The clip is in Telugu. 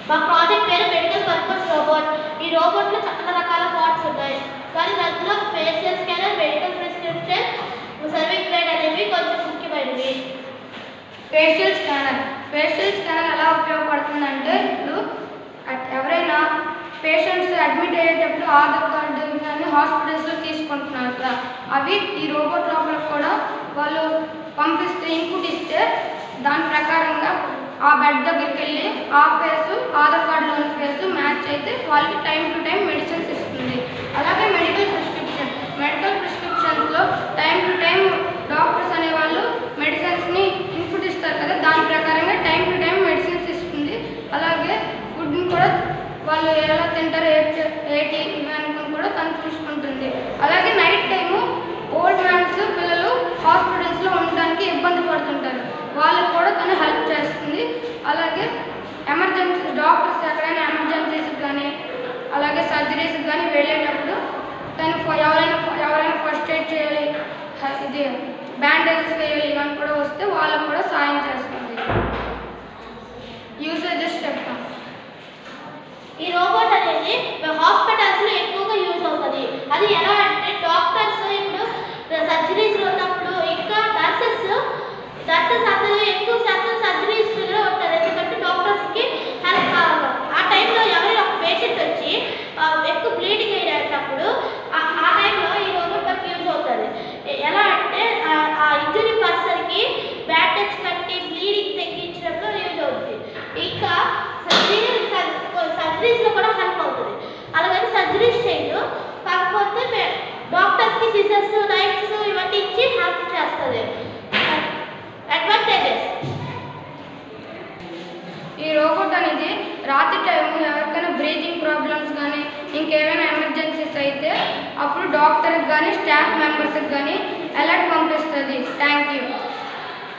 మా ప్రాజెక్ట్ పేరు మెడికల్ పర్పస్ రోబోట్. ఈ రోబోట్లో చాలా రకాల పార్ట్స్ ఉన్నాయి, కానీ అందులో facial scanner, medical prescription, serving plate అనేవి కొంచెం ముఖ్యమైనవి. ఫేషియల్ స్కానర్ ఎలా ఉపయోగపడుతుందంటే, ఇప్పుడు ఎవరైనా పేషెంట్స్ అడ్మిట్ అయ్యేటప్పుడు ఆధార్ కార్డు ఇవన్నీ హాస్పిటల్స్లో తీసుకుంటున్నారు కదా, అవి ఈ రోబోట్ లోపల కూడా వాళ్ళు పంపిస్తే ఇన్పుట్ ఇస్తే దాని ప్రకారంగా ఆ బెడ్ దగ్గరికి వెళ్ళి ఆ ఫేసు ఆధార్ కార్డులోని ఫేసు మ్యాచ్ అయితే వాళ్ళకి టైం టు టైం మెడిసిన్స్ ఇస్తుంది. అలాగే మెడికల్ ప్రిస్క్రిప్షన్స్లో టైం టు టైం డాక్టర్స్ అనేవాళ్ళు మెడిసిన్స్ని ఇన్పుట్ ఇస్తారు కదా, దాని ప్రకారంగా టైం టు టైం మెడిసిన్స్ ఇస్తుంది. అలాగే ఫుడ్ని కూడా వాళ్ళు ఎలా తింటారు ఏంటి ఇవన్నీ కూడా తను చూసుకుంటుంది. అలాగే నైట్ టైము ఓల్డ్ మ్యాన్స్ పిల్లలు హాస్పిటల్స్లో ఉండడానికి ఇబ్బంది పడుతుంటారు, వాళ్ళకు కూడా తను హెల్ప్ చేస్తుంది. అలాగే ఎమర్జెన్సీ డాక్టర్స్ ఎక్కడైనా ఎమర్జెన్సీస్కి కానీ అలాగే సర్జరీస్కి కానీ వెళ్ళేటప్పుడు తను ఎవరైనా ఫస్ట్ ఎయిడ్ చేయాలి, ఇది బ్యాండేజెస్ వేయాలి, ఇవన్నీ కూడా వస్తే వాళ్ళకు కూడా సాయం చేస్తుంది. యూసేజెస్ చెప్తాం. ఈ రోబోట్ అనేది హాస్పిటల్స్లో ఎక్కువగా యూజ్ అవుతుంది. అది ఎలా అంటే డాక్టర్స్ ఇప్పుడు సర్జరీస్లో ఉన్నప్పుడు ఇంకా నర్సెస్ అందరూ ఎక్కువ శాతం సర్జరీస్లో ఉంటారు, ఎందుకంటే డాక్టర్స్కి హెల్ప్ కావాలి. ఆ టైంలో ఎవరైనా ఒక పేషెంట్ వచ్చి ఎక్కువ బ్లీడింగ్ అయ్యేటప్పుడు ఆ టైంలో ఈ రోబోట్ మనకి యూజ్ అవుతుంది. ఎలా అంటే ఆ ఇంజురీ పర్సన్కి బ్యాండేజ్ కట్టి బ్లీడింగ్ తగ్గించడంలో యూజ్ అవుతుంది. ఇంకా సర్జరీస్లో కూడా హెల్ప్ అవుతుంది. అలాగని సర్జరీస్ చేయదు, కాకపోతే డాక్టర్స్కి సిజర్స్, నైఫ్స్ ఇవన్నీ ఇచ్చి హెల్ప్ చేస్తుంది. అడ్వాంటేజెస్: ఈ రోబోట్ అనేది రాత్రి టైము ఎవరికైనా బ్రీతింగ్ ప్రాబ్లమ్స్ కానీ ఇంకేమైనా ఎమర్జెన్సీస్ అయితే అప్పుడు డాక్టర్కి కానీ స్టాఫ్ మెంబర్స్కి కానీ అలర్ట్ పంపిస్తుంది. Thank you.